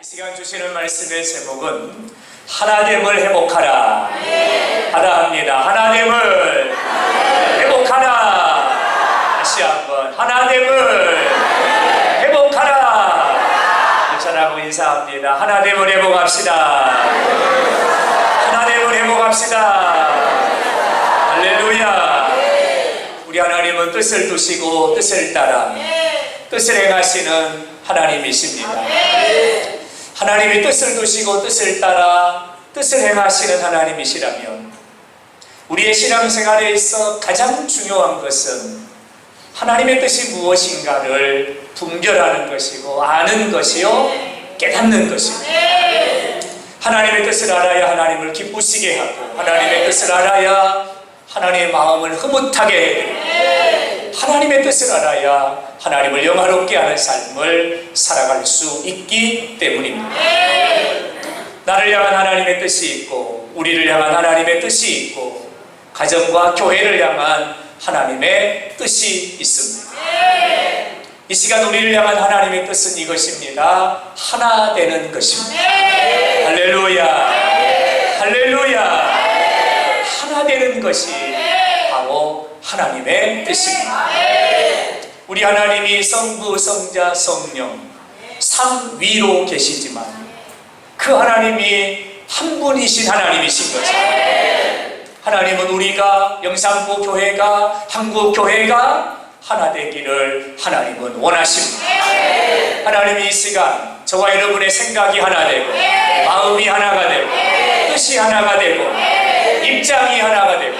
이 시간 주시는 말씀의 제목은 하나됨을 회복하라. 하라 합니다. 하나됨을 회복하라. 다시 한번 하나됨을 회복하라. 전하고 인사합니다. 하나됨을 회복합시다. 하나됨을 회복합시다. 할렐루야. 우리 하나님은 뜻을 두시고 뜻을 따라 뜻을 행하시는 하나님이십니다. 하나님이 뜻을 두시고 뜻을 따라 뜻을 행하시는 하나님이시라면 우리의 신앙생활에 있어 가장 중요한 것은 하나님의 뜻이 무엇인가를 분별하는 것이고 아는 것이요 깨닫는 것입니다. 하나님의 뜻을 알아야 하나님을 기쁘시게 하고 하나님의 뜻을 알아야 하나님의 마음을 흐뭇하게 해드리고 하나님의 뜻을 알아야 하나님을 영화롭게 하는 삶을 살아갈 수 있기 때문입니다. 나를 향한 하나님의 뜻이 있고 우리를 향한 하나님의 뜻이 있고 가정과 교회를 향한 하나님의 뜻이 있습니다. 이 시간 우리를 향한 하나님의 뜻은 이것입니다. 하나 되는 것입니다. 할렐루야. 할렐루야. 하나 되는 것이 바로 하나님의 뜻입니다. 우리 하나님이 성부, 성자, 성령 삼위로 계시지만 그 하나님이 한 분이신 하나님이신 거죠. 하나님은 우리가 영산부 교회가 한국 교회가 하나 되기를 하나님은 원하십니다. 하나님이 이 시간 저와 여러분의 생각이 하나 되고 마음이 하나가 되고 뜻이 하나가 되고 입장이 하나가 되고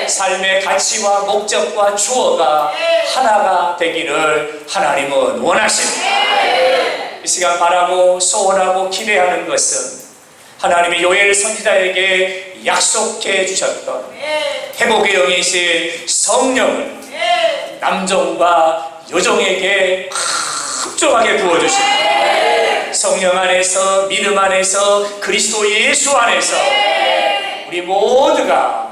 삶의 가치와 목적과 주어가 하나가 되기를 하나님은 원하십니다. 이 시간 바라고 소원하고 기대하는 것은 하나님이 요엘 선지자에게 약속해 주셨던 회복의 영이신 성령을 남종과 여종에게 합종하게 부어주십니다. 성령 안에서 믿음 안에서 그리스도 예수 안에서 우리 모두가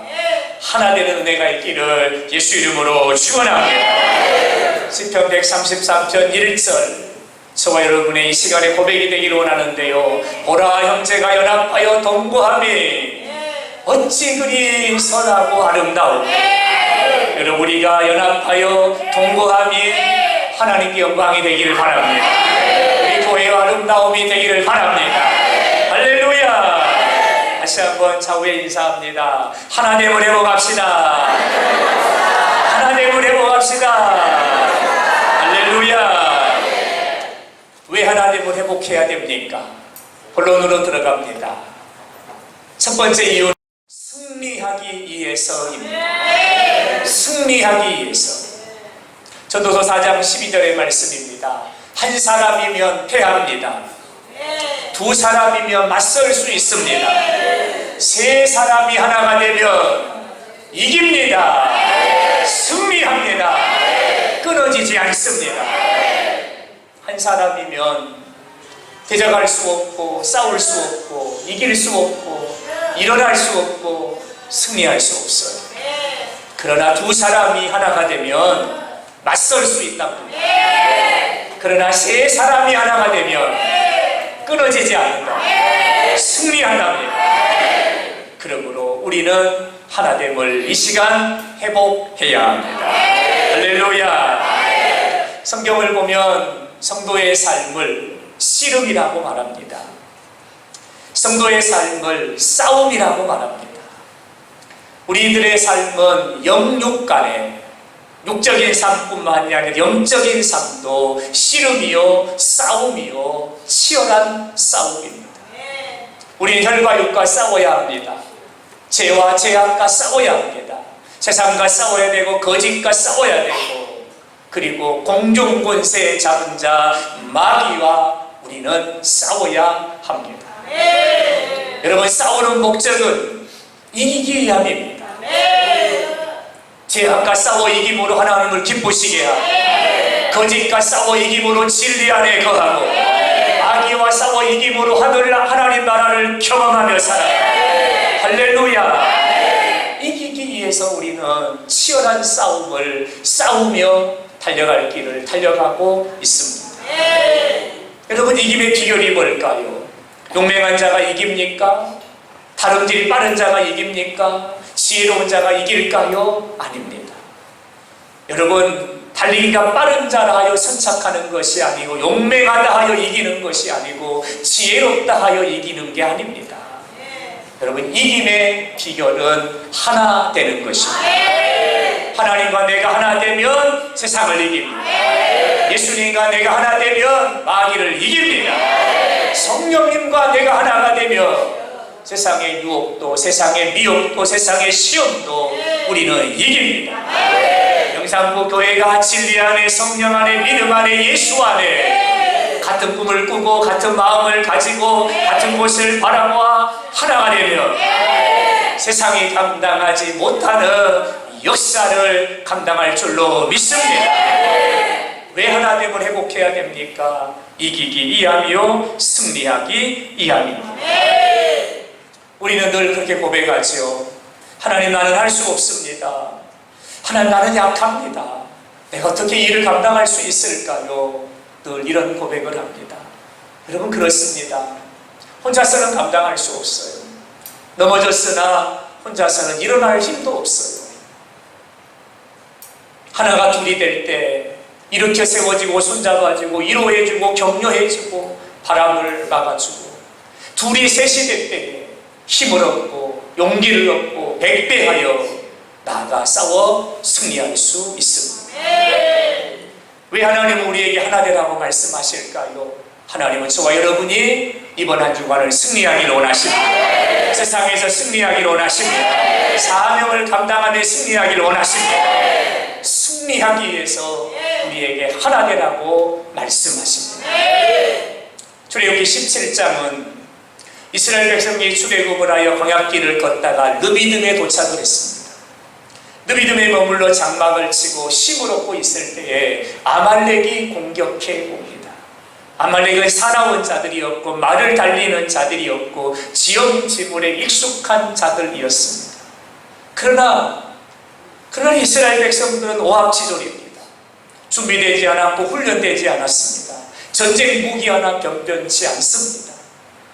하나 되는 은혜가 있기를 예수 이름으로 축원합니다. 시편 133편 1절 저와 여러분의 이 시간에 고백이 되기를 원하는데요. 보라 형제가 연합하여 동거함이 어찌 그리 선하고 아름다워. 여러분 우리가 연합하여 동거함이 하나님께 영광이 되기를 바랍니다. 우리 교회의 아름다움이 되기를 바랍니다. 할렐루야. 다시 한번 좌우에 인사합니다. 하나됨을 회복합시다. 하나됨을 회복합시다. 할렐루야. 왜 하나됨을 회복해야 됩니까? 본론으로 들어갑니다. 첫 번째 이유는 승리하기 위해서입니다. 승리하기 위해서. 전도서 4장 12절의 말씀입니다. 한 사람이면 패합니다. 두 사람이면 맞설 수 있습니다. 세 사람이 하나가 되면 이깁니다. 승리합니다. 끊어지지 않습니다. 한 사람이면 대적할 수 없고 싸울 수 없고 이길 수 없고 일어날 수 없고 승리할 수 없어요. 그러나 두 사람이 하나가 되면 맞설 수 있답니다. 그러나 세 사람이 하나가 되면 끊어지지 않는다. 승리한답니다. 그러므로 우리는 하나됨을 이 시간 회복해야 합니다. 할렐루야. 성경을 보면 성도의 삶을 씨름이라고 말합니다. 성도의 삶을 싸움이라고 말합니다. 우리들의 삶은 영육 간에 육적인 삶뿐만이 아니라 영적인 삶도 씨름이요 싸움이요 치열한 싸움입니다. 우리는 혈과 육과 싸워야 합니다. 죄와 죄악과 싸워야 합니다. 세상과 싸워야 되고 거짓과 싸워야 되고 그리고 공중권세 잡은 자 마귀와 우리는 싸워야 합니다. 여러분 싸우는 목적은 이기기 위함입니다. 죄악과 싸워 이김으로 하나님을 기쁘시게 하고 거짓과 싸워 이김으로 진리 안에 거하고 마귀와 싸워 이김으로 하나님 나라를 경험하며 살아요. 할렐루야. 이기기 위해서 우리는 치열한 싸움을 싸우며 달려갈 길을 달려가고 있습니다. 여러분 여러분, 이김의 비결이 뭘까요? 용맹한 자가 이깁니까? 다름질이 빠른 자가 이깁니까? 지혜로운 자가 이길까요? 아닙니다. 여러분, 달리기가 빠른 자라 하여 선착하는 것이 아니고, 용맹하다 하여 이기는 것이 아니고, 지혜롭다 하여 이기는 게 아닙니다. 여러분, 이김의 비결은 하나 되는 것입니다. 하나님과 내가 하나 되면 세상을 이깁니다. 예수님과 내가 하나 되면 마귀를 이깁니다. 성령님과 내가 하나가 되면 세상의 유혹도, 세상의 미혹도, 세상의 시험도 우리는 이깁니다. 영산구 교회가 진리 안에, 성령 안에, 믿음 안에, 예수 안에 같은 꿈을 꾸고 같은 마음을 가지고 같은 곳을 바라보아 하나가 되면 세상이 감당하지 못하는 역사를 감당할 줄로 믿습니다. 왜 하나됨을 회복해야 됩니까? 이기기 이함이요 승리하기 이함입니다. 우리는 늘 그렇게 고백하죠. 하나님, 나는 할 수 없습니다. 하나님, 나는 약합니다. 내가 어떻게 이 일을 감당할 수 있을까요? 늘 이런 고백을 합니다. 여러분, 그렇습니다. 혼자서는 감당할 수 없어요. 넘어졌으나 혼자서는 일어날 힘도 없어요. 하나가 둘이 될 때 일으켜 세워지고 손잡아주고 위로해주고 격려해주고 바람을 막아주고, 둘이 셋이 될 때에 힘을 얻고 용기를 얻고 백배하여 나아가 싸워 승리할 수 있습니다. 왜 하나님은 우리에게 하나 되라고 말씀하실까요? 하나님은 저와 여러분이 이번 한 주간을 승리하기를 원하십니다. 세상에서 승리하기를 원하십니다. 사명을 감당하며 승리하기를 원하십니다. 승리하기 위해서 우리에게 하나 되라고 말씀하십니다. 출애굽기 17장은 이스라엘 백성이 출애굽을 하여 광야길을 걷다가 르비딤에 도착을 했습니다. 르비딤에 머물러 장막을 치고 힘을 얻고 있을 때에 아말렉이 공격해 옵니다. 아말렉은 사나운 자들이었고 말을 달리는 자들이었고 지형 지물에 익숙한 자들이었습니다. 그러나 이스라엘 백성들은 오합지졸입니다. 준비되지 않았고 훈련되지 않았습니다. 전쟁 무기 하나 변변치 않습니다.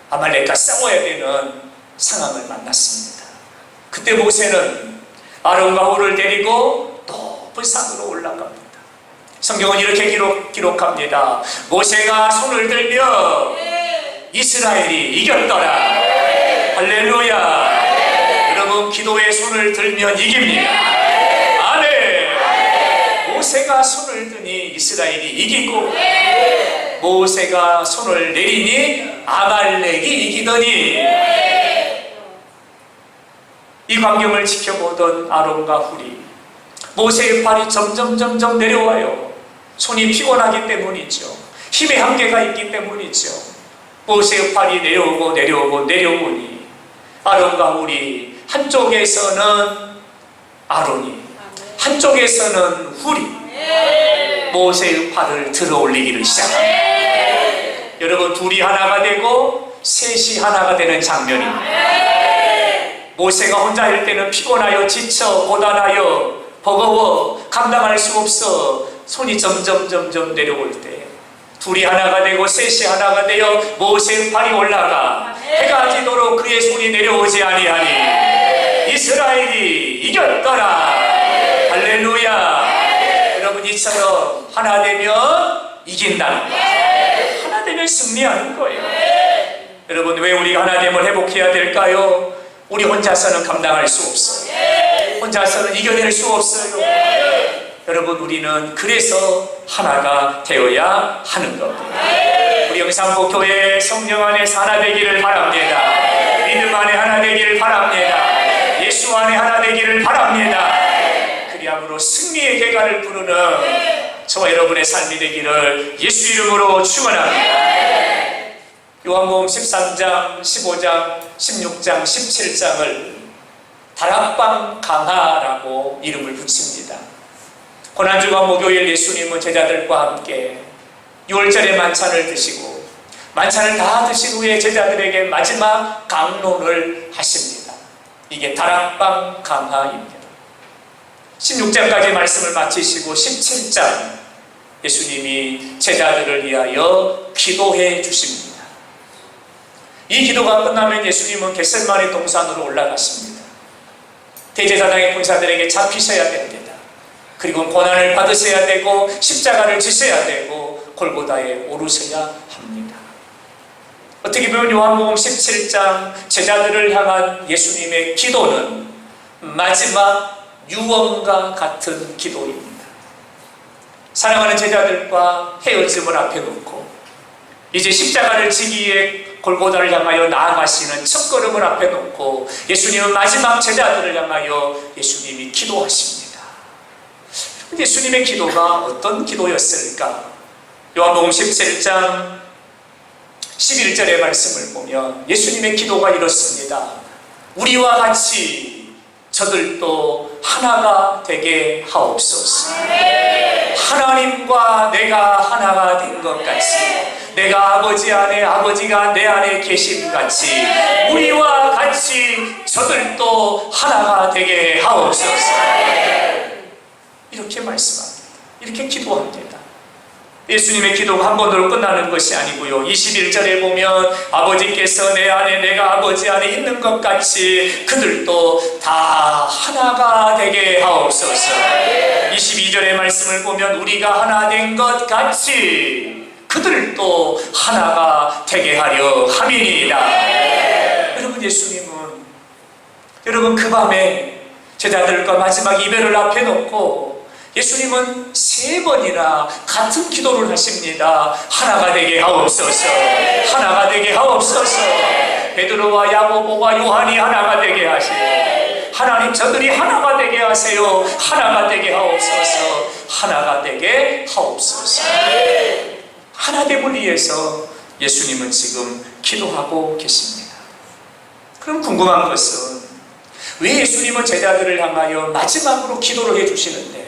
아말렉과 싸워야 되는 상황을 만났습니다. 그때 모세는 아론과 홀을 데리고 높은 산으로 올라갑니다. 성경은 이렇게 기록합니다. 모세가 손을 들며 이스라엘이 이겼더라. 할렐루야. 여러분, 기도에 손을 들면 이깁니다. 아멘. 모세가 손을 드니 이스라엘이 이기고, 모세가 손을 내리니 아말렉이 이기더니, 이 광경을 지켜보던 아론과 훌이 모세의 팔이 점점 내려와요. 손이 피곤하기 때문이죠. 힘의 한계가 있기 때문이죠. 모세의 팔이 내려오니 아론과 훌이, 한쪽에서는 아론이, 한쪽에서는 훌이 모세의 팔을 들어 올리기를 시작합니다. 여러분, 둘이 하나가 되고 셋이 하나가 되는 장면입니다. 모세가 혼자일 때는 피곤하여 지쳐 고단하여 버거워 감당할 수 없어 손이 점점 내려올 때, 둘이 하나가 되고 셋이 하나가 되어 모세의 팔이 올라가 해가 지도록 그의 손이 내려오지 아니하니 이스라엘이 이겼더라. 할렐루야. 여러분, 이처럼 하나 되면 이긴다는 거예요. 하나 되면 승리하는 거예요. 여러분, 왜 우리가 하나됨을 회복해야 될까요? 우리 혼자서는 감당할 수 없어요. 혼자서는 이겨낼 수 없어요. 여러분, 우리는 그래서 하나가 되어야 하는 겁니다. 우리 영산구 교회 성령 안에서 하나 되기를 바랍니다. 믿음 안에 하나 되기를 바랍니다. 예수 안에 하나 되기를 바랍니다. 그리함으로 승리의 계가를 부르는 저와 여러분의 삶이 되기를 예수 이름으로 축원합니다. 요한복음 13장, 15장, 16장, 17장을 다락방 강화라고 이름을 붙입니다. 고난주간 목요일 예수님은 제자들과 함께 6월절에 만찬을 드시고, 만찬을 다 드신 후에 제자들에게 마지막 강론을 하십니다. 이게 다락방 강화입니다. 16장까지 말씀을 마치시고 17장 예수님이 제자들을 위하여 기도해 주십니다. 이 기도가 끝나면 예수님은 겟세마네 동산으로 올라갔습니다. 대제사장의 군사들에게 잡히셔야 됩니다. 그리고 고난을 받으셔야 되고 십자가를 지셔야 되고 골고다에 오르셔야 합니다. 어떻게 보면 요한복음 17장 제자들을 향한 예수님의 기도는 마지막 유언과 같은 기도입니다. 사랑하는 제자들과 헤어짐을 앞에 놓고 이제 십자가를 지기 위해 골고다를 향하여 나아가시는 첫걸음을 앞에 놓고 예수님은 마지막 제자들을 향하여 예수님이 기도하십니다. 예수님의 기도가 어떤 기도였을까? 요한복음 17장 11절의 말씀을 보면 예수님의 기도가 이렇습니다. 우리와 같이 저들도 하나가 되게 하옵소서. 하나님과 내가 하나가 된 것 같이, 내가 아버지 안에 아버지가 내 안에 계심 같이 우리와 같이 저들도 하나가 되게 하옵소서. 이렇게 말씀합니다. 이렇게 기도합니다. 예수님의 기도가 한 번으로 끝나는 것이 아니고요. 21절에 보면 아버지께서 내 안에 내가 아버지 안에 있는 것 같이 그들도 다 하나가 되게 하옵소서. 22절의 말씀을 보면 우리가 하나 된 것 같이 그들도 하나가 되게 하려 함이니이다. 여러분 그 밤에 제자들과 마지막 이별을 앞에 놓고 예수님은 3번이나 같은 기도를 하십니다. 하나가 되게 하옵소서. 하나가 되게 하옵소서. 베드로와 야고보와 요한이 하나가 되게 하시고 하나님 저들이 하나가 되게 하세요. 하나가 되게 하옵소서. 하나가 되게 하옵소서. 하나됨을 위해서 예수님은 지금 기도하고 계십니다. 그럼 궁금한 것은 왜 예수님은 제자들을 향하여 마지막으로 기도를 해주시는데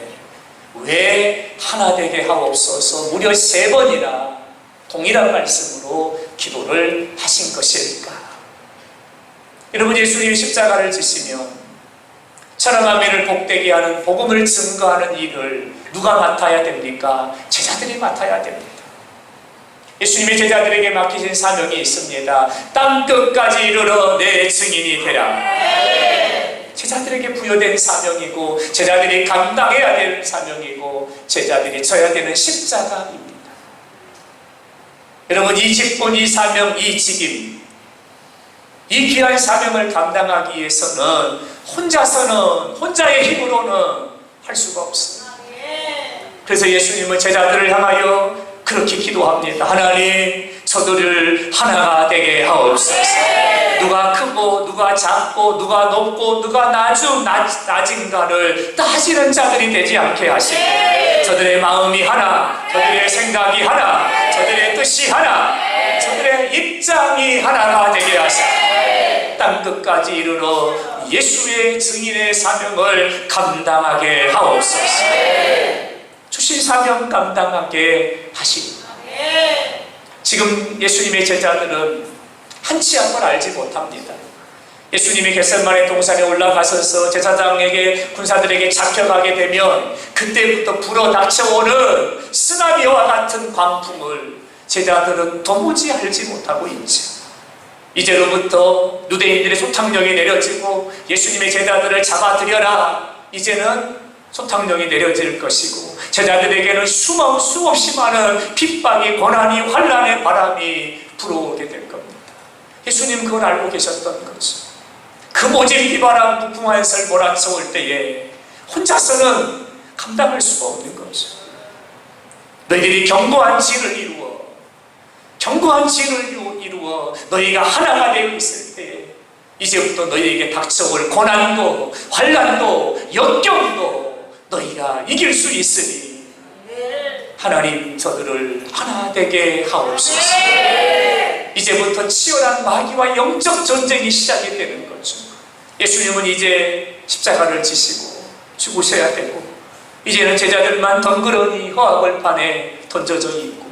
왜 하나 되게 하옵소서 무려 3번이나 동일한 말씀으로 기도를 하신 것일까? 여러분 예수님이 십자가를 지시면 사랑하미를 복되게 하는 복음을 증거하는 일을 누가 맡아야 됩니까? 제자들이 맡아야 됩니다. 예수님의 제자들에게 맡기신 사명이 있습니다. 땅끝까지 이르러 내 증인이 되라. 제자들에게 부여된 사명이고 제자들이 감당해야 되는 사명이고 제자들이 져야 되는 십자가입니다. 여러분 이 직분, 이 사명, 이 직임, 이 귀한 사명을 감당하기 위해서는 혼자의 힘으로는 할 수가 없습니다. 그래서 예수님은 제자들을 향하여 그렇게 기도합니다. 하나님 저들을 하나가 되게 하옵소서. 누가 크고 누가 작고 누가 높고 누가 낮은가를 따지는 자들이 되지 않게 하시고 저들의 마음이 하나, 저들의 생각이 하나, 저들의 뜻이 하나, 저들의 입장이 하나가 되게 하시고 땅끝까지 이르러 예수의 증인의 사명을 감당하게 하옵소서. 주신 사명 감당하게 하시고 지금 예수님의 제자들은 한치 앞을 알지 못합니다. 예수님이 겟세마네 동산에 올라가셔서 제사장에게 군사들에게 잡혀가게 되면 그때부터 불어닥쳐오는 쓰나미와 같은 광풍을 제자들은 도무지 알지 못하고 있죠. 이제로부터 유대인들의 소탕령이 내려지고 예수님의 제자들을 잡아들여라. 이제는 소탕령이 내려질 것이고 제자들에게는 수없이 많은 핍박이 고난이 환난의 바람이 불어오게 될 겁니다. 예수님 그걸 알고 계셨던 거죠. 그 모진 비바람 북풍한설 몰아쳐올 때에 혼자서는 감당할 수가 없는 거죠. 너희들이 견고한 진을 이루어 너희가 하나가 되어 있을 때 이제부터 너희에게 닥쳐올 고난도 환난도 역경도 너희가 이길 수 있으니 하나님 저들을 하나 되게 하옵소서. 이제부터 치열한 마귀와 영적 전쟁이 시작이 되는 거죠. 예수님은 이제 십자가를 지시고 죽으셔야 되고 이제는 제자들만 덩그러니 허화벌판에 던져져 있고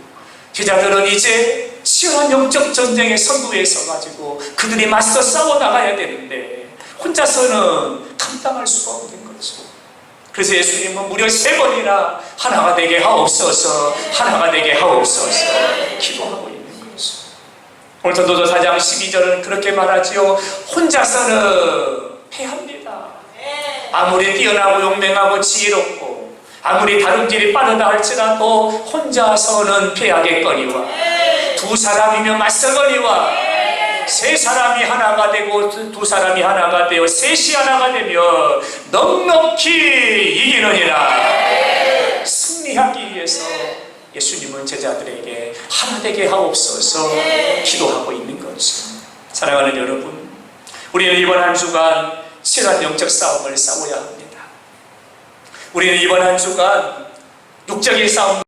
제자들은 이제 치열한 영적 전쟁의 선두에 서가지고 그들이 맞서 싸워나가야 되는데 혼자서는 감당할 수가 없는 거죠. 그래서 예수님은 무려 3번이나 하나가 되게 하옵소서, 하나가 되게 하옵소서 기도하고 있는 거죠. 오늘 전도서 4장 12절은 그렇게 말하지요. 혼자서는 패합니다. 아무리 뛰어나고 용맹하고 지혜롭고 아무리 다름질이 빠르다 할지라도 혼자서는 패하겠거니와 두 사람이면 맞서거니와 세 사람이 하나가 되고 두 사람이 하나가 되어 셋이 하나가 되며 넉넉히 이기느니라. 승리하기 위해서 예수님은 제자들에게 하나 되게 하옵소서 기도하고 있는 거죠. 사랑하는 여러분, 우리는 이번 한 주간 치열한 영적 싸움을 싸워야 합니다. 우리는 이번 한 주간 육적인 싸움,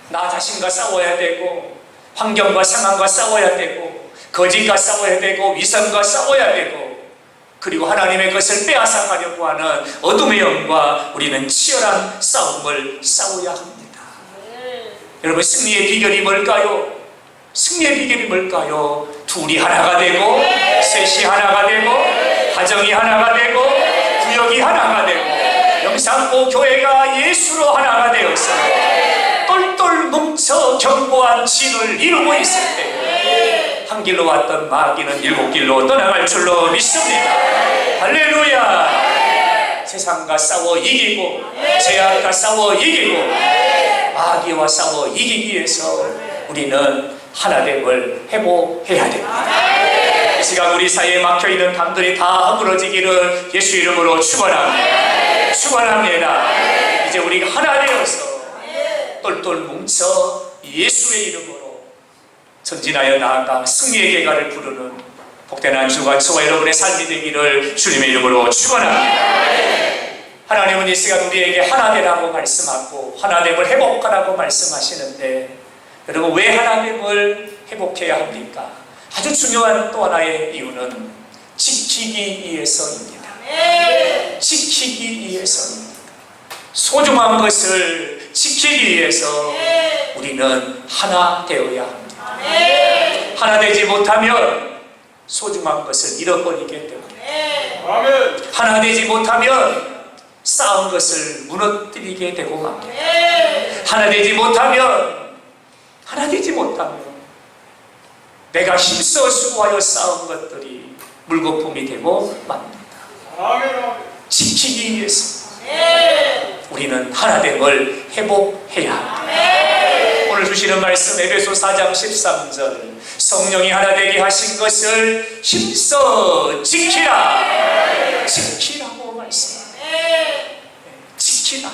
나 자신과 싸워야 되고 환경과 상황과 싸워야 되고 거짓과 싸워야 되고 위선과 싸워야 되고 그리고 하나님의 것을 빼앗아가려고 하는 어둠의 영과 우리는 치열한 싸움을 싸워야 합니다. 여러분, 승리의 비결이 뭘까요? 승리의 비결이 뭘까요? 둘이 하나가 되고 셋이 하나가 되고 가정이 하나가 되고 구역이 하나가 되고 영상고 교회가 예수로 하나가 되어서 똘똘 뭉쳐 견고한 진을 이루고 있을 때 한 길로 왔던 마귀는 7길로 떠나갈 줄로 믿습니다. 할렐루야. 세상과 싸워 이기고 죄악과 싸워 이기고 마귀와 싸워 이기기 위해서 우리는 하나됨을 회복해야 됩니다. 이 시간 우리 사이에 막혀있는 담들이 다 허물어지기를 예수 이름으로 축원합니다. 축원합니다. 이제 우리가 하나 되어서 똘똘 뭉쳐 예수의 이름으로 전진하여 나아가 승리의 계가를 부르는 복된 한 주간 저와 여러분의 삶이 되기를 주님의 이름으로 축원합니다. 하나님은 이 시간 우리에게 하나됨이라고 말씀하고 하나됨을 회복하라고 말씀하시는데 여러분, 왜 하나됨을 회복해야 합니까? 아주 중요한 또 하나의 이유는 지키기 위해서입니다. 지키기 위해서입니다. 소중한 것을 지키기 위해서 우리는 하나 되어야 합니다. 하나 되지 못하면 소중한 것을 잃어버리게 됩니다. 하나 되지 못하면 쌓은 것을 무너뜨리게 되고 맙니다. 하나 되지 못하면 내가 힘써 수고하여 쌓은 것들이 물거품이 되고 맙니다. 지키기 위해서 우리는 하나됨을 회복해야 합니다. 오늘 주시는 말씀 에베소 4장 13절 성령이 하나 되게 하신 것을 힘써 지키라. 지키라고 말씀합니다. 지키라.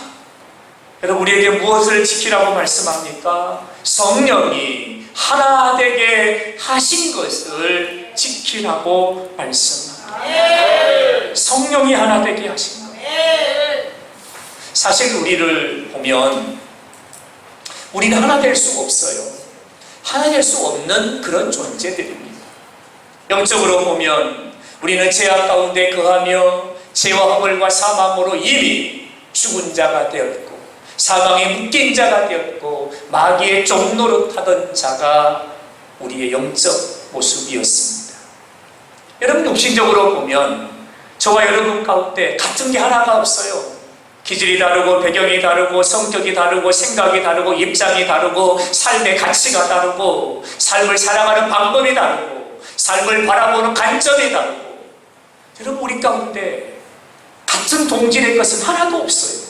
여러분, 우리에게 무엇을 지키라고 말씀합니까? 성령이 하나 되게 하신 것을 지키라고 말씀합니다. 성령이 하나 되게 하신 것. 사실 우리를 보면 우리는 하나 될 수가 없어요. 하나 될 수 없는 그런 존재들입니다. 영적으로 보면 우리는 죄악 가운데 거하며 죄와 허물과 사망으로 이미 죽은 자가 되었고 사망에 묶인 자가 되었고 마귀의 종노릇하던 자가 우리의 영적 모습이었습니다. 여러분, 육신적으로 보면 저와 여러분 가운데 같은 게 하나가 없어요. 기질이 다르고 배경이 다르고 성격이 다르고 생각이 다르고 입장이 다르고 삶의 가치가 다르고 삶을 살아가는 방법이 다르고 삶을 바라보는 관점이 다르고 여러분, 우리 가운데 같은 동질의 것은 하나도 없어요.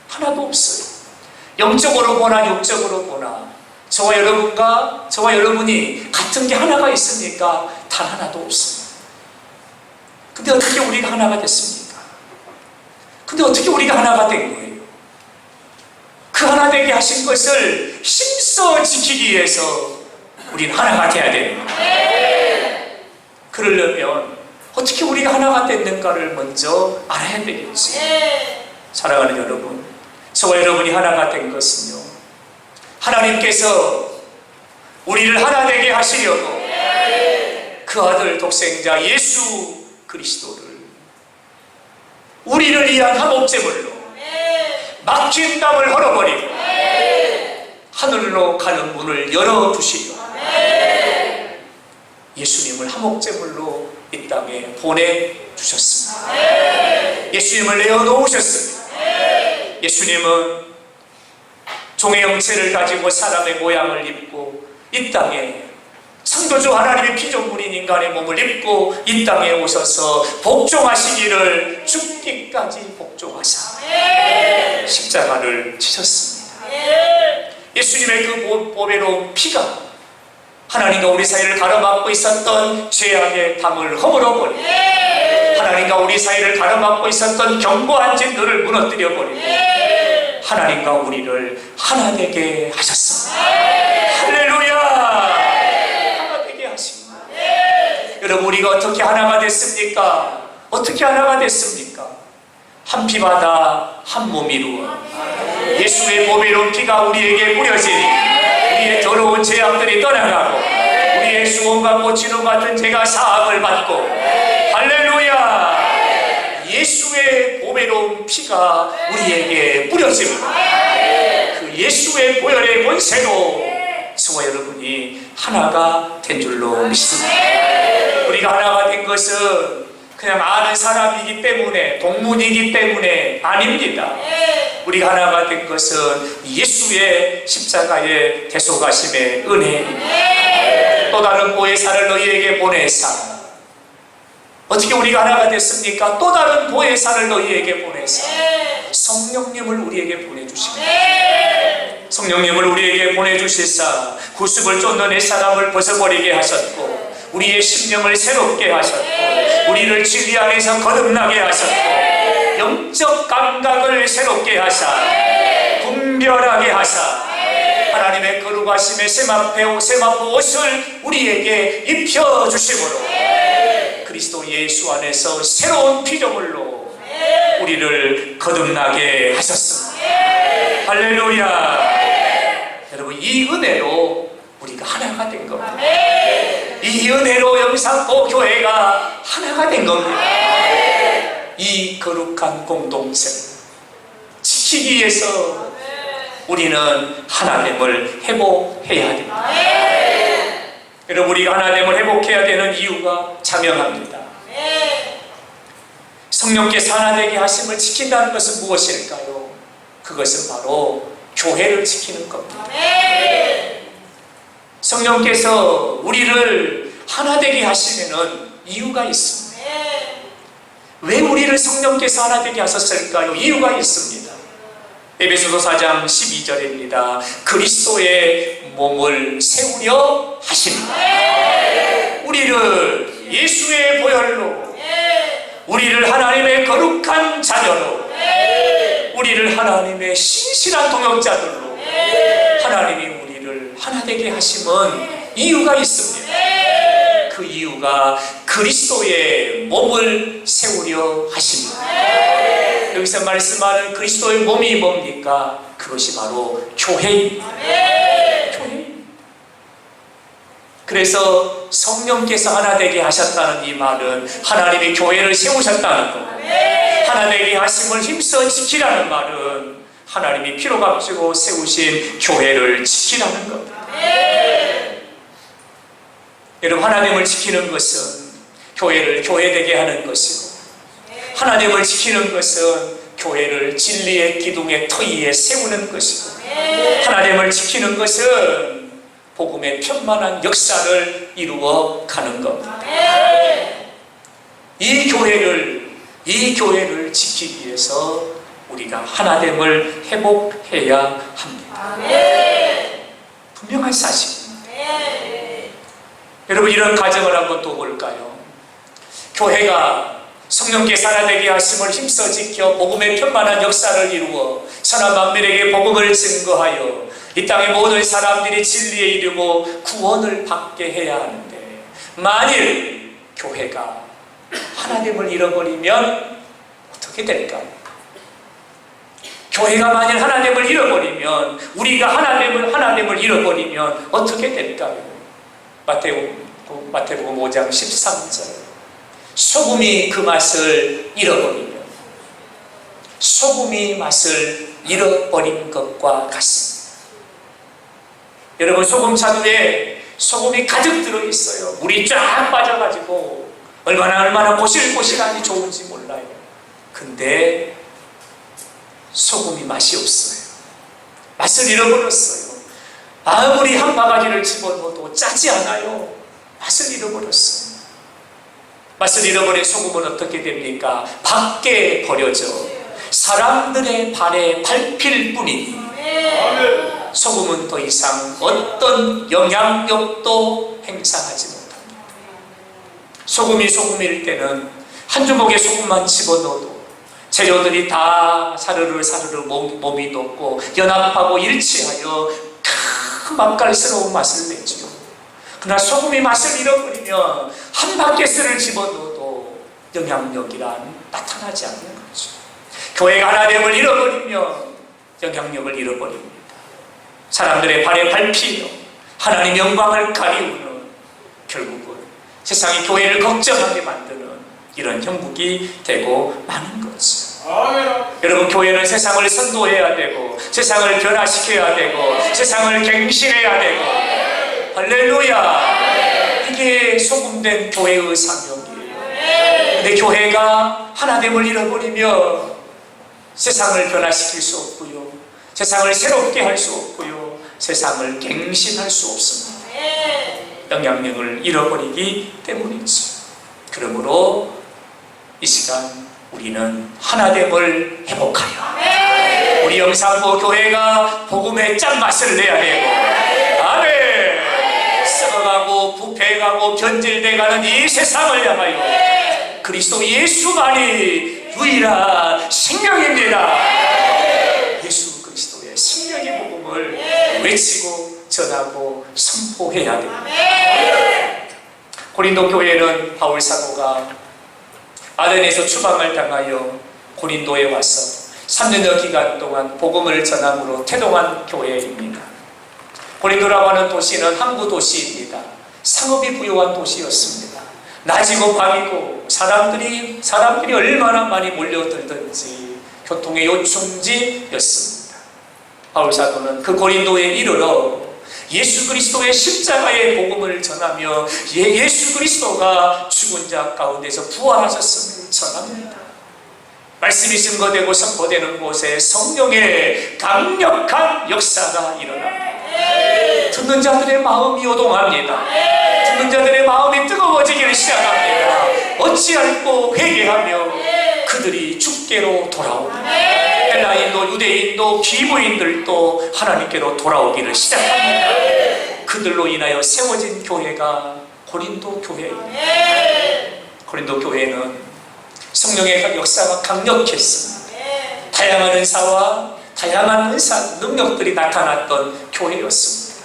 하나도 없어요. 영적으로 보나 육적으로 보나 저와 여러분이 같은 게 하나가 있습니까? 단 하나도 없어요. 근데 어떻게 우리가 하나가 됐습니까? 근데 어떻게 우리가 하나가 된 거예요? 그 하나 되게 하신 것을 힘써 지키기 위해서 우리는 하나가 돼야 됩니다. 그러려면 어떻게 우리가 하나가 됐는가를 먼저 알아야 되겠지. 사랑하는 여러분, 저와 여러분이 하나가 된 것은요, 하나님께서 우리를 하나 되게 하시려고 그 아들 독생자 예수 그리스도를 우리를 위한 화목제물로 막힌 땅을 헐어버리고 하늘로 가는 문을 열어주시려 예수님을 화목제물로 이 땅에 보내주셨습니다. 예수님을 내어놓으셨습니다. 예수님은 종의 형체를 가지고 사람의 모양을 입고 이 땅에 창조주 하나님의 피조물인 인간의 몸을 입고 이 땅에 오셔서 복종하시기를 죽기까지 복종하사 십자가를 지셨습니다. 예수님의 그 보배로운 피가 하나님과 우리 사이를 가로막고 있었던 죄악의 담을 허물어버리고 하나님과 우리 사이를 가로막고 있었던 견고한 진들을 무너뜨려버리고 하나님과 우리를 하나 되게 하셨습니다. 할렐루야! 하나 되게 하십니다. 여러분, 우리가 어떻게 하나가 됐습니까? 어떻게 하나가 됐습니까? 한 피바다 한 몸 이루어 예수의 보배로운 피가 우리에게 뿌려지니 우리의 더러운 죄악들이 떠나가고 우리의 수원과 꽃이로 같은 죄가 사함을 받고 할렐루야! 예수의 보배로운 피가 우리에게 뿌려집니다. 그 예수의 보혈의 권세로 저와 여러분이 하나가 된 줄로 믿습니다. 우리가 하나가 된 것은 그냥 아는 사람이기 때문에, 동문이기 때문에 아닙니다. 우리가 하나가 된 것은 예수의 십자가의 대속하심의 은혜입니다. 또 다른 보혜사를 너희에게 보내사. 어떻게 우리가 하나가 됐습니까? 또 다른 보혜사를 너희에게 보내사 성령님을 우리에게 보내주십니다. 성령님을 우리에게 보내주시사 구습을 쫓는 옛사람을 벗어버리게 하셨고 우리의 심령을 새롭게 하셨고 우리를 진리 안에서 거듭나게 하셨고 영적 감각을 새롭게 하사 분별하게 하사 하나님의 거룩하심의 세마포 옷을 우리에게 입혀주심으로 그리스도 예수 안에서 새로운 피조물로 우리를 거듭나게 하셨습니다. 할렐루야! 여러분, 이 은혜로 우리가 하나가 된 겁니다. 이 은혜로 영상보 교회가 하나가 된 겁니다. 이 거룩한 공동체 지키기 위해서 우리는 하나됨을 회복해야 됩니다. 여러분, 우리가 하나됨을 회복해야 되는 이유가 자명합니다. 성령께서 하나 되게 하심을 지킨다는 것은 무엇일까요? 그것은 바로 교회를 지키는 겁니다. 성령께서 우리를 하나 되게 하시면은 이유가 있습니다. 왜 우리를 성령께서 하나 되게 하셨을까요? 이유가 있습니다. 에베소서 4장 12절입니다. 그리스도의 몸을 세우려 하십니다. 우리를 예수의 보혈로, 우리를 하나님의 거룩한 자녀로, 우리를 하나님의 신실한 동역자들로 하나님이 우리를 하나 되게 하심은 이유가 있습니다. 그 이유가 그리스도의 몸을 세우려 하십니다. 여기서 말씀하는 그리스도의 몸이 뭡니까? 그것이 바로 교회입니다. 교회입니다. 그래서 성령께서 하나 되게 하셨다는 이 말은 하나님이 교회를 세우셨다는 것, 하나 되게 하심을 힘써 지키라는 말은 하나님이 피로 값지고 세우신 교회를 지키라는 겁니다. 여러분, 하나님을 지키는 것은 교회를 교회되게 하는 것이고 하나님을 지키는 것은 교회를 진리의 기둥의 터 위에 세우는 것이고 하나님을 지키는 것은 복음의 편만한 역사를 이루어 가는 겁니다. 이 교회를 지키기 위해서 우리가 하나됨을 회복해야 합니다. 분명한 사실입니다. 여러분, 이런 가정을 한번 또 볼까요? 교회가 성령께서 하나 되게 하심을 힘써 지켜 복음의 편만한 역사를 이루어 천하 만민에게 복음을 증거하여 이 땅의 모든 사람들이 진리에 이르고 구원을 받게 해야 하는데, 만일 교회가 하나됨을 잃어버리면 어떻게 될까요? 교회가 만일 하나됨을 잃어버리면, 우리가 하나됨을 잃어버리면 어떻게 될까요? 마태복음 5장 13절. 소금이 그 맛을 잃어버리면 소금이 맛을 잃어버린 것과 같습니다. 여러분, 소금 차두에 소금이 가득 들어있어요. 물이 쫙 빠져가지고 얼마나 고실고실하니 좋은지 몰라요. 근데 소금이 맛이 없어요. 맛을 잃어버렸어요. 아무리 한 바가지를 집어넣어도 짜지 않아요. 맛을 잃어버렸어요. 맛을 잃어버린 소금은 어떻게 됩니까? 밖에 버려져 사람들의 발에 밟힐 뿐이니 소금은 더 이상 어떤 영향력도 행사하지 못합니다. 소금이 소금일 때는 한 주먹에 소금만 집어넣어도 재료들이 다 사르르 몸이 녹고 연합하고 일치하여 큰 맛깔스러운 맛을 내죠. 그러나 소금이 맛을 잃어버리면 한 바켓을 집어넣어도 영향력이란 나타나지 않는 거죠. 교회가 하나됨을 잃어버리면 영향력을 잃어버립니다. 사람들의 발에 밟히며 하나님 영광을 가리우는, 결국은 세상이 교회를 걱정하게 만드는 이런 형국이 되고 마는 거죠. 여러분, 교회는 세상을 선도해야 되고 세상을 변화시켜야 되고 세상을 갱신해야 되고, 할렐루야, 이게 소금된 교회의 사명이에요. 근데 교회가 하나됨을 잃어버리면 세상을 변화시킬 수 없고요, 세상을 새롭게 할 수 없고요, 세상을 갱신할 수 없습니다. 영향력을 잃어버리기 때문이죠. 그러므로 이 시간 우리는 하나됨을 회복하여 우리 영산부 교회가 복음의 짠맛을 내야 되고, 아멘, 썩어가고 부패가고 변질돼가는 이 세상을 향하여 그리스도 예수만이 유일한 생명입니다. 예수 그리스도의 생명의 복음을 외치고 전하고 선포해야 됩니다. 고린도 교회는 바울 사도가 아덴에서 추방을 당하여 고린도에 와서 3년여 기간 동안 복음을 전함으로 태동한 교회입니다. 고린도라고 하는 도시는 항구 도시입니다. 상업이 부유한 도시였습니다. 낮이고 밤이고 사람들이 얼마나 많이 몰려들든지 교통의 요충지였습니다. 바울 사도는 그 고린도에 이르러 예수 그리스도의 십자가의 복음을 전하며 예수 그리스도가 죽은 자 가운데서 부활하셨음을 전합니다. 말씀이 증거되고 선포되는 곳에 성령의 강력한 역사가 일어납니다. 듣는 자들의 마음이 요동합니다. 듣는 자들의 마음이 뜨거워지기를 시작합니다. 어찌할꼬 회개하며 그들이 주께로 돌아옵니다. 헬라인도 유대인도 기부인들도 하나님께로 돌아오기를 시작합니다. 그들로 인하여 세워진 교회가 고린도 교회입니다. 고린도 교회는 성령의 역사가 강력했습니다. 다양한 은사와 다양한 은사 능력들이 나타났던 교회였습니다.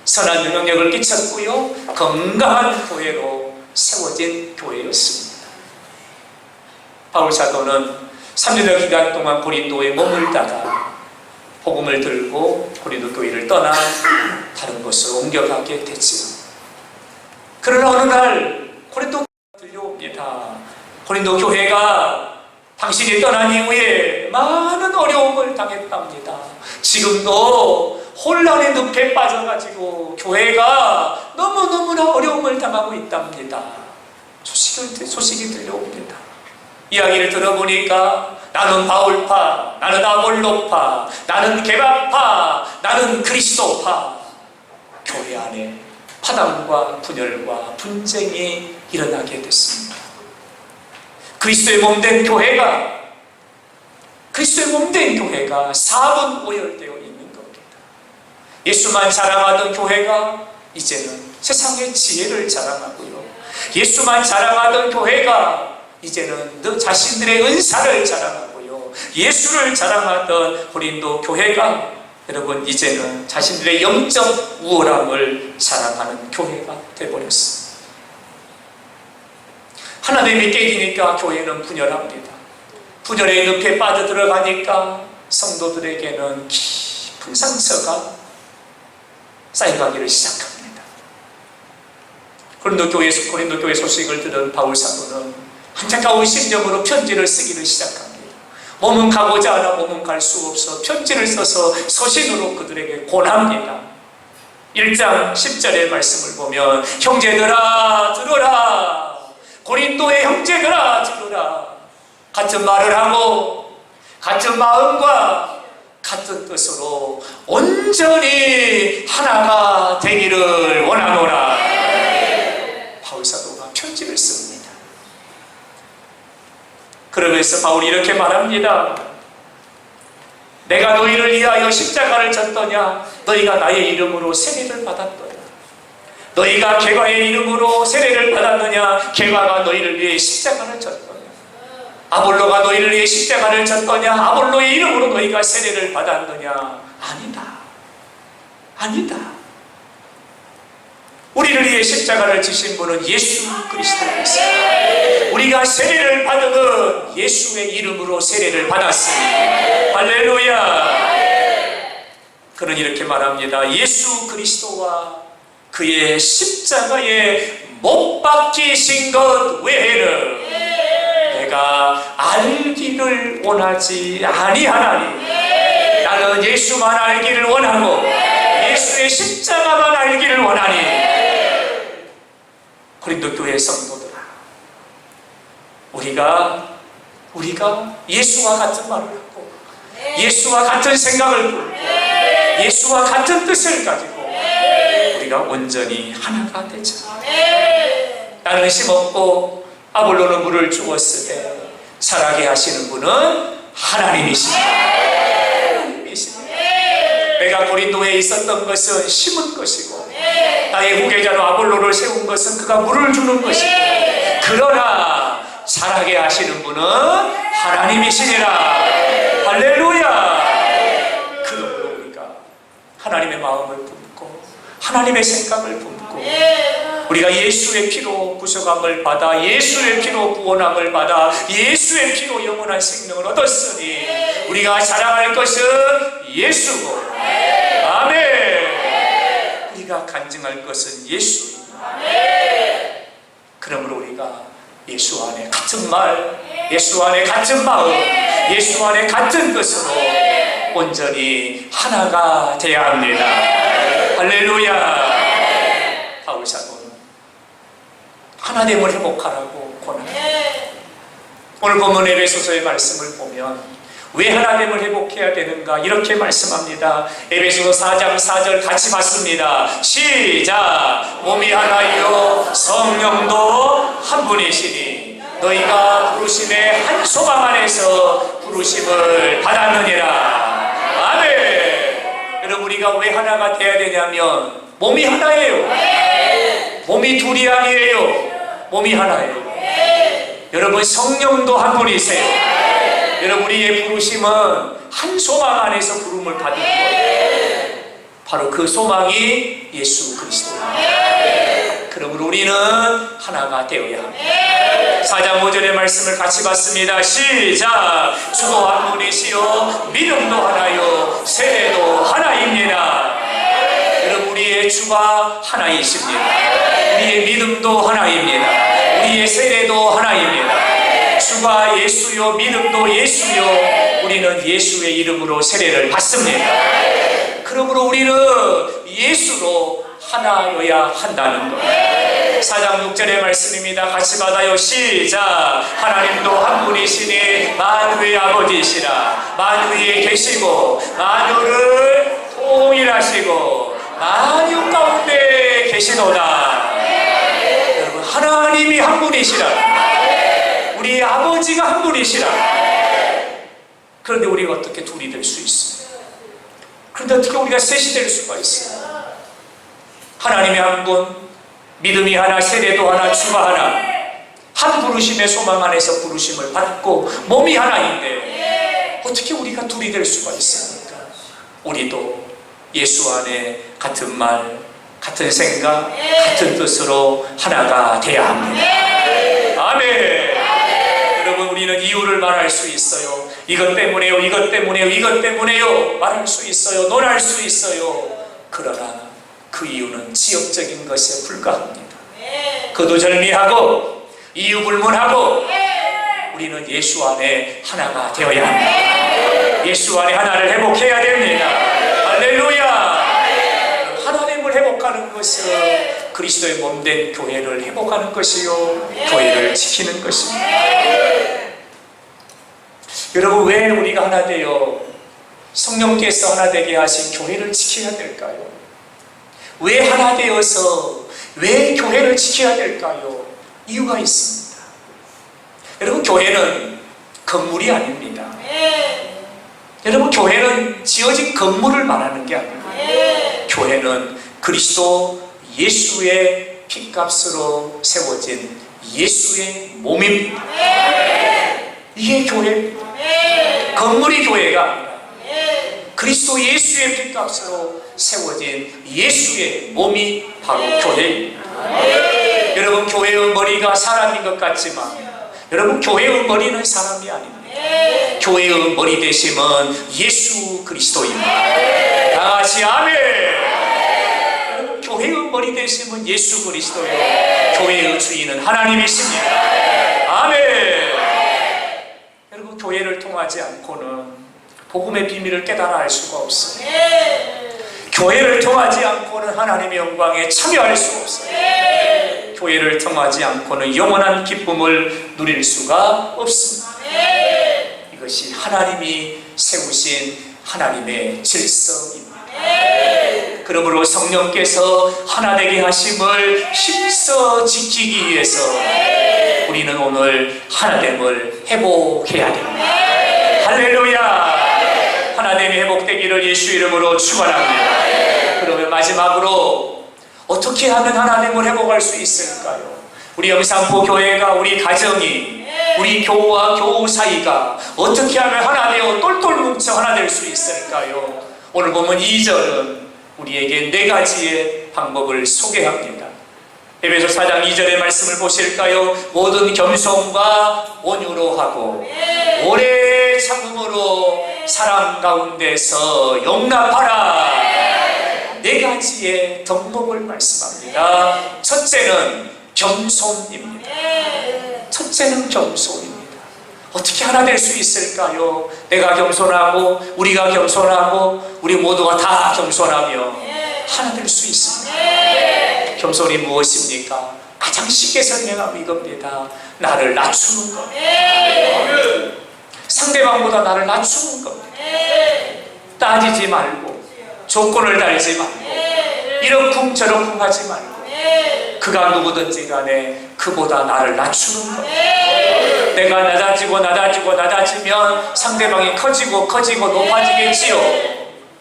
선한 영향력을 끼쳤고요, 건강한 교회로 세워진 교회였습니다. 바울 사도는 3년여 기간 동안 고린도에 머물다가 복음을 들고 고린도 교회를 떠나 다른 곳으로 옮겨가게 됐지요. 그러나 어느 날 고린도 교회가 들려옵니다. 고린도 교회가 당신이 떠난 이후에 많은 어려움을 당했답니다. 지금도 혼란의 늪에 빠져가지고 교회가 너무너무나 어려움을 당하고 있답니다. 소식이 들려옵니다. 이야기를 들어보니까 나는 바울파, 나는 아볼로파, 나는 게바파, 나는 그리스도파, 교회 안에 파당과 분열과 분쟁이 일어나게 됐습니다. 그리스도의 몸된 교회가 4분 오열되어 있는 겁니다. 예수만 자랑하던 교회가 이제는 세상의 지혜를 자랑하고요, 예수만 자랑하던 교회가 이제는 너 자신들의 은사를 자랑하고요, 예수를 자랑하던 고린도 교회가 여러분 이제는 자신들의 영적 우월함을 자랑하는 교회가 되어버렸습니다. 하나님이 깨지니까 교회는 분열합니다. 분열의 늪에 빠져들어가니까 성도들에게는 깊은 상처가 쌓여가기를 시작합니다. 고린도 교회 소식을 들은 바울 사도는 안타까운 심정으로 편지를 쓰기를 시작합니다. 몸은 가고자 하나 몸은 갈 수 없어 편지를 써서 서신으로 그들에게 권합니다. 1장 10절의 말씀을 보면 형제들아 들으라, 고린도의 형제들아 들으라, 같은 말을 하고 같은 마음과 같은 뜻으로 온전히 하나가 되기를 원하노라. 바울 사도가 편지를 씁니다. 그러면서 바울이 이렇게 말합니다. 내가 너희를 위하여 십자가를 졌더냐? 너희가 나의 이름으로 세례를 받았더냐? 너희가 개과의 이름으로 세례를 받았느냐? 개과가 너희를 위해 십자가를 졌더냐? 아볼로가 너희를 위해 십자가를 졌더냐? 아볼로의 이름으로 너희가 세례를 받았느냐? 아니다. 아니다. 우리를 위해 십자가를 지신 분은 예수 그리스도이시다. 우리가 세례를 받으면 예수의 이름으로 세례를 받았습니다. 할렐루야. 그는 이렇게 말합니다. 예수 그리스도와 그의 십자가에 못 박히신 것 외에는 내가 알기를 원하지 아니하나니. 나는 예수만 알기를 원하고 예수의 십자가만 알기를 원하니. 고린도 교회 성도들아, 우리가 예수와 같은 말을 하고 예수와 같은 생각을 품고 예수와 같은 뜻을 가지고 우리가 온전히 하나가 되자. 나는 심었고 아볼로는 물을 주었으되 자라게 하시는 분은 하나님이십니다. 하나님이십니다. 내가 고린도에 있었던 것은 심은 것이고 나의 후계자로 아볼로를 세운 것은 그가 물을 주는 것이고, 그러나 자라게 하시는 분은 하나님이시니라. 할렐루야. 그러므로 우리가 하나님의 마음을 품고 하나님의 생각을 품고 우리가 예수의 피로 구속함을 받아 예수의 피로 구원함을 받아 예수의 피로 영원한 생명을 얻었으니 우리가 자랑할 것은 예수고, 아멘. 우리가 간증할 것은 예수입니다. 그러므로 우리가 예수 안에 같은 말, 예수 안에 같은 마음, 예수 안에 같은 뜻으로 온전히 하나가 되어야 합니다. 할렐루야. 바울 사도는 하나됨을 회복하라고 권합니다. 오늘 본문 에베소서의 말씀을 보면 왜 하나됨을 회복해야 되는가 이렇게 말씀합니다. 에베소서 4장 4절 같이 봤습니다. 시작. 몸이 하나이요 성령도 한 분이시니 너희가 부르심의 한 소망 안에서 부르심을 받았느니라. 아멘. 여러분, 우리가 왜 하나가 돼야 되냐면 몸이 하나예요. 몸이 둘이 아니에요. 몸이 하나예요. 여러분, 성령도 한 분이세요. 여러분, 우리의 부르심은 한 소망 안에서 부름을 받은 거예요. 바로 그 소망이 예수 그리스도입니다. 그러므로 우리는 하나가 되어야 합니다. 4장 5절의 말씀을 같이 봤습니다. 시작. 주도 한 분이시요 믿음도 하나요 세례도 하나입니다. 여러분, 우리의 주가 하나이십니다. 우리의 믿음도 하나입니다. 우리의 세례도 하나입니다. 주가 예수요 믿음도 예수요, 우리는 예수의 이름으로 세례를 받습니다. 그러므로 우리는 예수로 하나여야 한다는 거예요. 4장 6절의 말씀입니다. 같이 받아요. 시작. 하나님도 한 분이시니 만유의 아버지시라. 만유에 계시고 만유를 통일하시고 만유 가운데 계시도다. 여러분, 하나님이 한 분이시라. 우리 아버지가 한 분이시라. 그런데 우리가 어떻게 둘이 될 수 있어요? 그런데 어떻게 우리가 셋이 될 수가 있어요? 하나님이 한 분, 믿음이 하나, 세례도 하나, 주가 하나, 한 부르심의 소망 안에서 부르심을 받고 몸이 하나인데 어떻게 우리가 둘이 될 수가 있습니까? 우리도 예수 안에 같은 말, 같은 생각, 같은 뜻으로 하나가 되어야 합니다. 아멘. 여러분, 우리는 이유를 말할 수 있어요. 이것 때문에요, 이것 때문에요, 이것 때문에요 말할 수 있어요. 논할 수 있어요. 그러나 그 이유는 지역적인 것에 불과합니다. 거두절미하고 이유불문하고 우리는 예수 안에 하나가 되어야 합니다. 예수 안에 하나를 회복해야 됩니다. 할렐루야. 하나님을 회복하는 것은 그리스도의 몸된 교회를 회복하는 것이요, 교회를 지키는 것입니다. 여러분, 왜 우리가 하나 되어 성령께서 하나 되게 하신 교회를 지켜야 될까요? 왜 하나 되어서 왜 교회를 지켜야 될까요? 이유가 있습니다. 여러분, 교회는 건물이 아닙니다. 여러분, 교회는 지어진 건물을 말하는 게 아닙니다. 교회는 그리스도 예수의 피값으로 세워진 예수의 몸입니다. 이게 교회입니다. 건물이 교회가 아니라 그리스도 예수의 피값으로 세워진 예수의 몸이 바로 교회입니다. 여러분, 교회의 머리가 사람인 것 같지만 여러분, 교회의 머리는 사람이 아닙니다. 교회의 머리 되심은 예수 그리스도입니다. 다같이 아멘. 여러분, 교회의 머리 되심은 예수 그리스도요, 교회의 주인은 하나님이십니다. 아멘. 여러분, 교회를 통하지 않고는 복음의 비밀을 깨달아 알 수가 없어요. 교회를 통하지 않고는 하나님의 영광에 참여할 수 없어요. 교회를 통하지 않고는 영원한 기쁨을 누릴 수가 없습니다. 이것이 하나님이 세우신 하나님의 질서입니다. 그러므로 성령께서 하나 되게 하심을 힘써 지키기 위해서 우리는 오늘 하나됨을 회복해야 됩니다. 할렐루야. 하나됨이 회복되기를 예수 이름으로 축원합니다. 그러면 마지막으로 어떻게 하면 하나됨을 회복할 수 있을까요? 우리 영산포 교회가, 우리 가정이, 우리 교우와 교우 사이가 어떻게 하면 하나 되어 똘똘 뭉쳐 하나 될 수 있을까요? 오늘 보면 2절은 우리에게 4가지의 방법을 소개합니다. 에베소 4장 2절의 말씀을 보실까요? 모든 겸손과 온유로 하고 오래 참음으로 사랑 가운데서 용납하라. 4가지의 덕목을 말씀합니다. 첫째는 겸손입니다. 첫째는 겸손입니다. 어떻게 하나 될 수 있을까요? 내가 겸손하고 우리가 겸손하고 우리 모두가 다 겸손하며 하나 될 수 있습니다. 겸손이 무엇입니까? 가장 쉽게 설명하면 이겁니다. 나를 낮추는 것. 상대방보다 나를 낮추는 것. 따지지 말고 조건을 달지 말고 이러쿵저러쿵 하지 말고 그가 누구든지 간에 그보다 나를 낮추는 것. 내가 낮아지면 상대방이 커지고 높아지겠지요.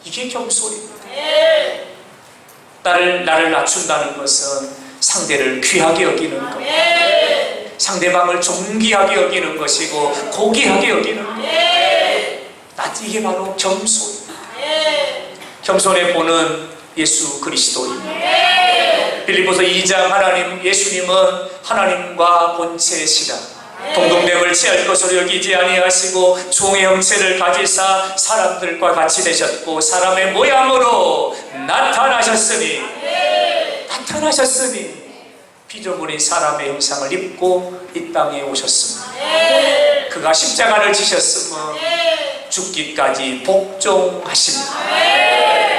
이게 겸손입니다. 나를 낮춘다는 것은 상대를 귀하게 여기는 것, 상대방을 존귀하게 여기는 것이고 고귀하게 여기는 것. 이게 바로 겸손입니다. 겸손의 본은 예수 그리스도입니다. 빌립보서 2장 예수님은 하나님과 본체시라 동등됨을 취할 것으로 여기지 아니하시고 종의 형체를 가지사 사람들과 같이 되셨고 사람의 모양으로 나타나셨으니 피조물인 사람의 형상을 입고 이 땅에 오셨습니다. 그가 십자가를 지셨으면 죽기까지 복종하십니다.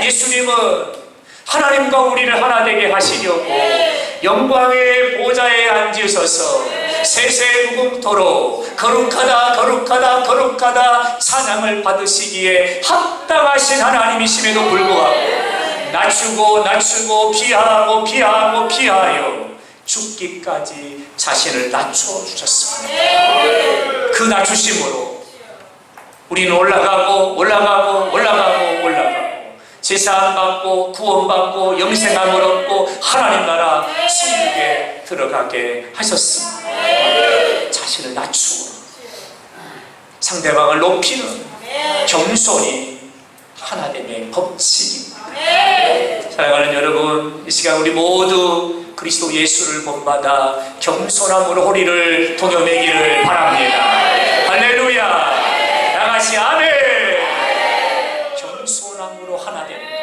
예수님은 하나님과 우리를 하나 되게 하시려고 영광의 보좌에 앉으셔서 세세무궁토로 거룩하다 찬양을 받으시기에 합당하신 하나님이심에도 불구하고 낮추고 피하여 죽기까지 자신을 낮춰주셨습니다. 그 낮추심으로 우리는 올라가고 제사함 받고 구원받고 영생함을 얻고 하나님 나라 천국에 들어가게 하셨습니다. 자신을 낮추고 상대방을 높이는 겸손이 하나됨의 법칙입니다. 사랑하는 여러분, 이 시간 우리 모두 그리스도 예수를 본받아 겸손함으로 호리를 동여매기를 바랍니다. 할렐루야. 나같이 아멘. 겸손함으로 하나 됩니다.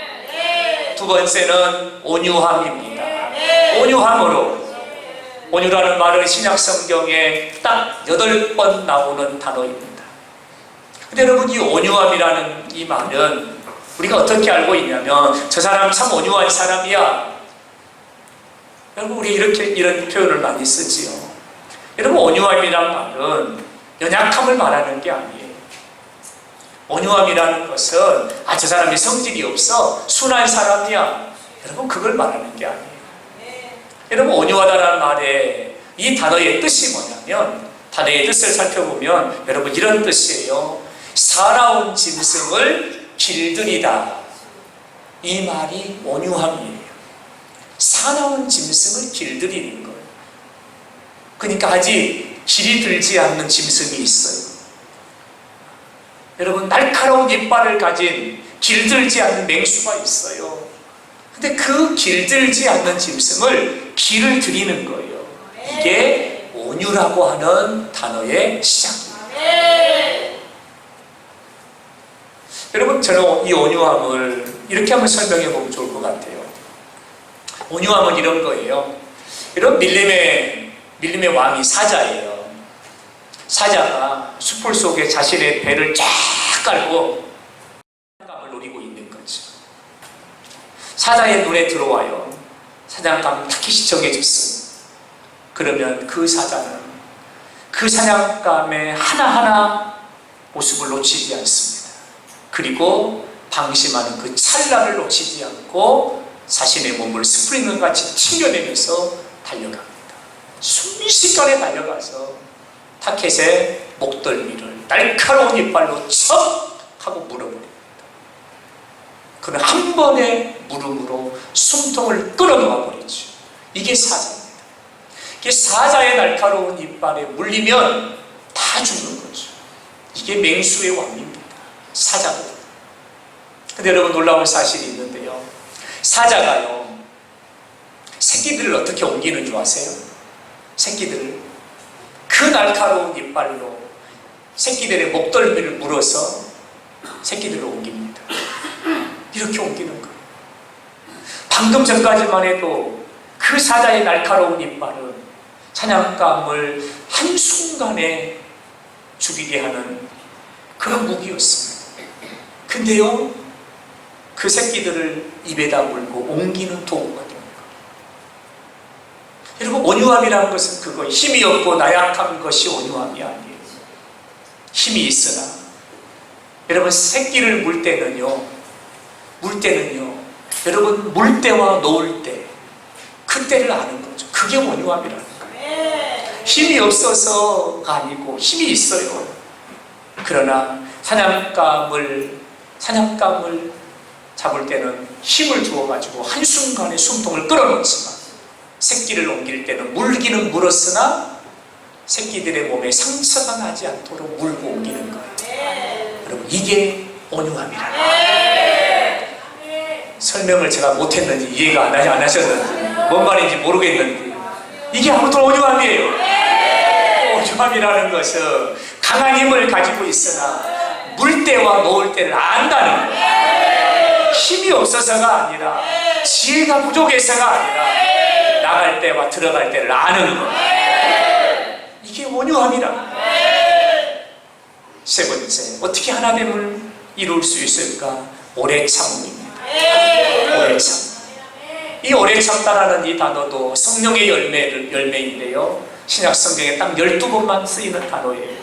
두 번째는 온유함입니다. 온유라는 말은 신약 성경에 딱 8번 나오는 단어입니다. 근데 여러분, 이 온유함이라는 이 말은 우리가 어떻게 알고 있냐면 저 사람 참 온유한 사람이야. 여러분, 우리 이런 표현을 많이 쓰지요. 여러분, 온유함이란 말은 연약함을 말하는 게 아니에요. 온유함이라는 것은 저 사람이 성질이 없어 순한 사람이야, 여러분 그걸 말하는 게 아니에요. 여러분 온유하다는 말에 이 단어의 뜻이 뭐냐면, 단어의 뜻을 살펴보면 여러분 이런 뜻이에요. 사나운 짐승을 길들이다, 이 말이 온유함이에요. 사나운 짐승을 길들이는 거예요. 그러니까 아직 길이 들지 않는 짐승이 있어요. 여러분 날카로운 이빨을 가진 길들지 않는 맹수가 있어요. 근데 그 길들지 않는 짐승을 길을 들이는 거예요. 이게 온유라고 하는 단어의 시작입니다. 여러분 저는 이 온유함을 이렇게 한번 설명해 보면 좋을 것 같아요. 온유함은 이런 거예요. 이런 밀림의 왕이 사자예요. 사자가 숲을 속에 자신의 배를 쫙 깔고 사냥감을 노리고 있는 거죠. 사자의 눈에 들어와요. 사냥감을 타깃이 정해졌어요. 그러면 그 사자는 그 사냥감의 하나하나 모습을 놓치지 않습니다. 그리고 방심하는 그 찰나를 놓치지 않고 자신의 몸을 스프링어같이 튕겨내면서 달려갑니다. 순식간에 달려가서 타켓의 목덜미를 날카로운 이빨로 척 하고 물어버립니다. 그는 한 번의 물음으로 숨통을 끌어놓아 버리죠. 이게 사자입니다. 이게 사자의 날카로운 이빨에 물리면 다 죽는 거죠. 이게 맹수의 왕입니다. 사자거든요. 근데 여러분 놀라운 사실이 있는데요. 사자가요, 새끼들을 어떻게 옮기는 줄 아세요? 새끼들을 그 날카로운 이빨로 새끼들의 목덜미를 물어서 새끼들을 옮깁니다. 이렇게 옮기는 거예요. 방금 전까지만 해도 그 사자의 날카로운 이빨은 사냥감을 한순간에 죽이게 하는 그런 무기였습니다. 근데요, 그 새끼들을 입에다 물고 옮기는 도구가 됩니다. 여러분 온유함이라는 것은 그거, 힘이 없고 나약한 것이 온유함이 아니에요. 힘이 있으나 여러분 새끼를 물 때는요 여러분 물 때와 놓을 때 그때를 아는 거죠. 그게 온유함이라는 거예요. 힘이 없어서가 아니고 힘이 있어요. 그러나 사냥감을 잡을 때는 힘을 주어가지고 한순간에 숨통을 끌어놓지만 새끼를 옮길 때는 물기는 물었으나 새끼들의 몸에 상처가 나지 않도록 물고 옮기는 거예요. 여러분 이게 온유함이라는 거예요. 설명을 제가 못했는지 이해가 안 하셨는지 뭔 말인지 모르겠는데 이게 아무튼 온유함이에요. 온유함이라는 것은 강한 힘을 가지고 있으나 물 때와 놓을 때를 안다는 거예요. 힘이 없어서가 아니라 지혜가 부족해서가 아니라 나갈 때와 들어갈 때를 아는 거예요. 이게 온유함이라. 세 번째, 어떻게 하나됨을 이룰 수 있을까? 오래 참음입니다. 오래 참. 이 오래 참다라는 이 단어도 성령의 열매인데요. 신약 성경에 딱 12번만 쓰이는 단어예요.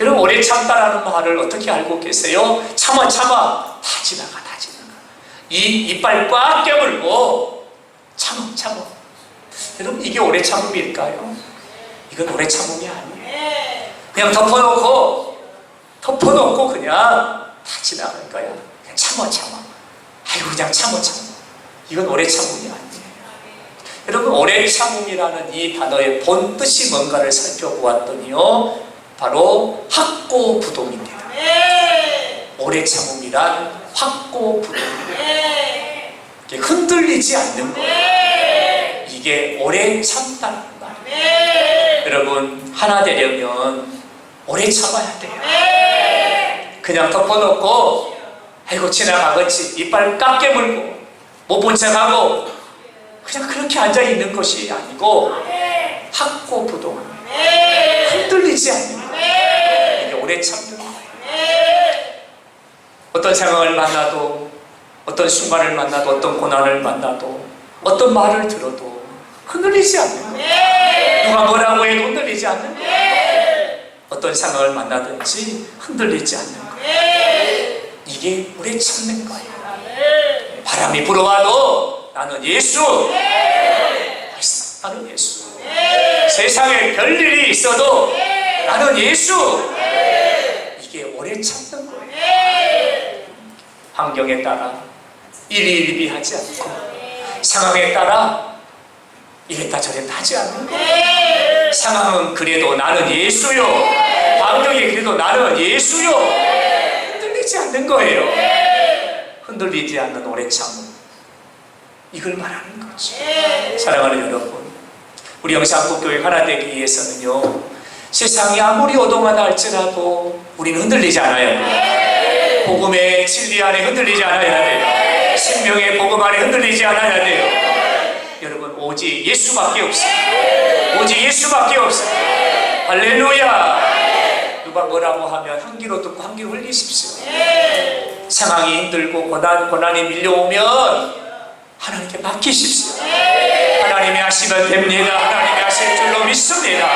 여러분 오래 참다라는 말을 어떻게 알고 계세요? 참아 다 지나가. 이 이빨 꽉 깨물고 참아. 여러분 이게 오래 참음일까요? 이건 오래 참음이 아니에요. 그냥 덮어놓고 그냥 다 지나갈 거야. 그냥 참아. 아이고 그냥 참아. 이건 오래 참음이 아니에요. 여러분 오래 참음이라는 이 단어의 본 뜻이 뭔가를 살펴보았더니요, 바로 확고부동입니다. 오래 참음이란 확고부동입니다. 흔들리지 않는 거예요. 이게 오래 참다는 말이에요. 여러분 하나 되려면 오래 참아야 돼요. 그냥 덮어놓고 아이고 지나가겠지 이빨 깎게 물고 못 본 척하고 그냥 그렇게 앉아있는 것이 아니고 확고부동, 흔들리지 않는 거예요. 이게 오래 참는 거예요. 어떤 상황을 만나도, 어떤 순간을 만나도, 어떤 고난을 만나도, 어떤 말을 들어도 흔들리지 않는 거예요. 누가 뭐라고 해도 흔들리지 않는 거예요. 어떤 상황을 만나든지 흔들리지 않는 거예요. 이게 오래 참는 거예요. 바람이 불어와도 나는 예수. 나는 예수. 세상에 별일이 있어도 나는 예수. 이게 오래 참는 거예요. 환경에 따라 일희일비하지 않고 상황에 따라 이랬다 저랬다 하지 않는 거예요. 상황은 그래도 나는 예수요. 환경이 그래도 나는 예수요. 흔들리지 않는 거예요. 흔들리지 않는 오래 참음. 이걸 말하는 거죠. 사랑하는 여러분, 우리 영산국교회 하나 되기 위해서는요, 세상이 아무리 요동하다 할지라도 우리는 흔들리지 않아야 돼요. 복음의 진리 안에 흔들리지 않아야 돼요. 생명의 복음 안에 흔들리지 않아야 돼요. 여러분, 오직 예수밖에 없어요. 오직 예수밖에 없어요. 할렐루야. 누가 뭐라고 하면 한 귀로 듣고 한 귀로 흘리십시오. 상황이 힘들고 고난이 밀려오면 하나님께 맡기십시오. 하나님이 하시면 됩니다. 하나님이 하실 줄로 믿습니다.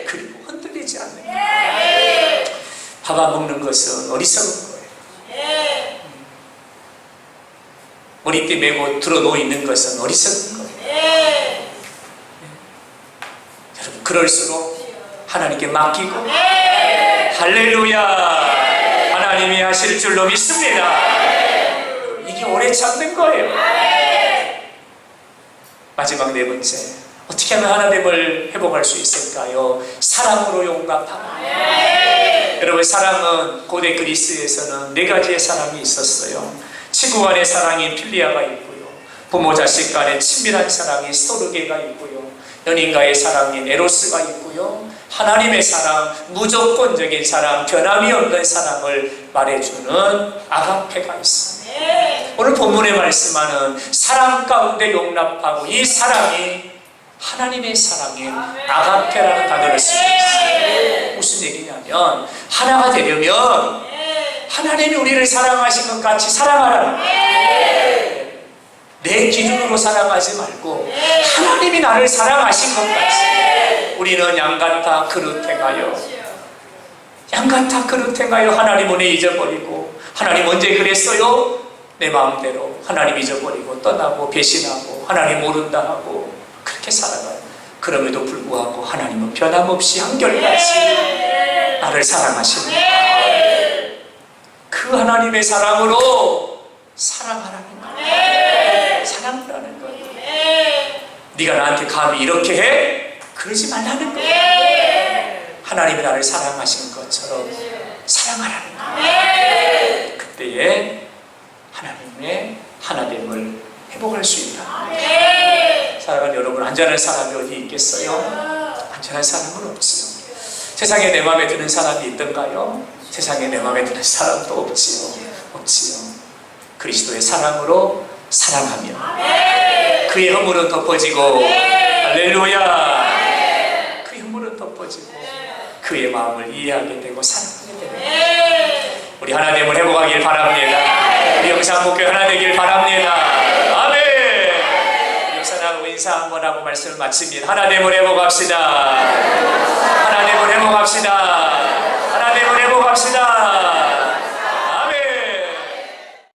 그리고 흔들리지 않는 거예요. 밥 안 먹는 것은 어리석은 거예요. 머리띠 메고 들어놓여 있는 것은 어리석은 거예요. 여러분, 그럴수록 하나님께 맡기고 할렐루야, 하나님이 하실 줄로 믿습니다. 이게 오래 참는 거예요. 마지막 네 번째, 어떻게 하면 하나님을 회복할 수 있을까요? 사랑으로 용납하고. 여러분, 사랑은 고대 그리스에서는 네 가지의 사랑이 있었어요. 친구 간의 사랑인 필리아가 있고요, 부모 자식 간의 친밀한 사랑인 스토르게가 있고요, 연인과의 사랑인 에로스가 있고요, 하나님의 사랑, 무조건적인 사랑, 변함이 없는 사랑을 말해주는 아가페가 있습니다. 오늘 본문에 말씀하는 사랑 가운데 용납하고, 이 사랑이 하나님의 사랑인 아가페라는 단어를 쓰고 있어요. 무슨 얘기냐면, 하나가 되려면 하나님이 우리를 사랑하신 것 같이 사랑하라는 거예요. 내 기준으로 사랑하지 말고 하나님이 나를 사랑하신 것 같이. 우리는 양같아 그릇 행하여, 양같아 그릇 행하여 하나님은 잊어버리고, 하나님 언제 그랬어요? 내 마음대로 하나님 잊어버리고 떠나고 배신하고 하나님 모른다 하고 그렇게 살아가요. 그럼에도 불구하고 하나님은 변함없이 한결같이 나를 사랑하십니다. 그 하나님의 사랑으로 사랑하라는 거예요. 사랑하라는 거예요. 네가 나한테 감히 이렇게 해? 그러지 말라는 거예요. 하나님이 나를 사랑하신 것처럼 사랑하라는 거예요. 그때에 하나님의 하나됨을 회복할 수 있다. 사랑하는 여러분, 안전한 사람이 어디 있겠어요? 안전한 사람은 없지요. 세상에 내 마음에 드는 사람이 있던가요? 세상에 내 마음에 드는 사람도 없지요. 그리스도의 사랑으로 사랑하며 그의 허물은 덮어지고, 할렐루야, 그의 허물은 덮어지고 그의 마음을 이해하게 되고 사랑하게 됩니다. 우리 하나됨을 회복하길 바랍니다. 우리 영산목교 하나 되길 바랍니다. 아멘. 역사나고 인사 한번 하고 말씀을 마칩니다. 하나됨을 회복합시다. 하나됨을 회복합시다. 하나됨을 회복합시다.